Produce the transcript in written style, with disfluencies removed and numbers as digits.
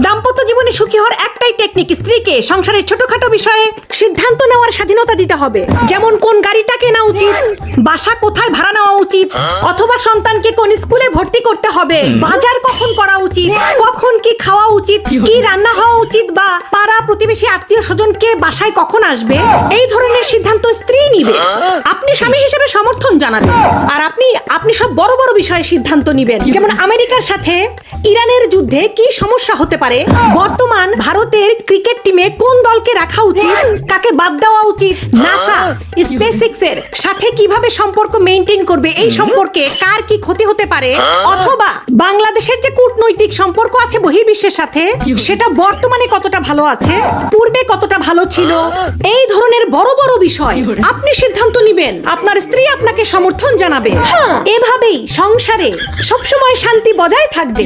দাম্পত্য জীবনে সুখী হওয়ার একটাই টেকনিক, স্ত্রীকে সংসারের ছোটখাটো বিষয়ে সিদ্ধান্ত নেওয়ার স্বাধীনতা দিতে হবে। যেমন কোন গাড়িটা কেনা উচিত, বাসা কোথায় ভাড়া নেওয়া উচিত, অথবা সন্তানকে কোন স্কুলে ভর্তি করতে হবে, বাজার কখন করা উচিত, কখন কি খাওয়া উচিত, কি রান্না হওয়া উচিত, বা পাড়া প্রতিবেশী আত্মীয় স্বজনকে বাসায় কখন আসবে, এই ধরনের সিদ্ধান্ত স্ত্রী নিবে। আপনি স্বামী হিসেবে সমর্থন জানাবেন, আর আপনি সব বড় বড় বিষয়ে সিদ্ধান্ত নিবেন। যেমন আমেরিকার সাথে ইরানের যুদ্ধে কি সমস্যা হতে পারে, বর্তমান ভারতের ক্রিকেট টিমে কোন দলকে রাখা উচিত, কাকে বাদ দেওয়া উচিত, নাসা স্পেসএক্স এর সাথে কিভাবে সম্পর্ক মেইনটেইন করবে, এই সম্পর্কে কার কি ক্ষতি হতে পারে, অথবা বাংলাদেশের যে কূটনৈতিক সম্পর্ক আছে বহির্বিশ্বের সাথে সেটা বর্তমানে কতটা ভালো আছে, পূর্বে কতটা ভালো ছিল, এই ধরনের বড় বড় বিষয় আপনি সিদ্ধান্ত নিবেন। আপনার স্ত্রী আপনাকে সমর্থন জানাবে। এভাবেই সংসারে সবসময় শান্তি বজায় থাকবে।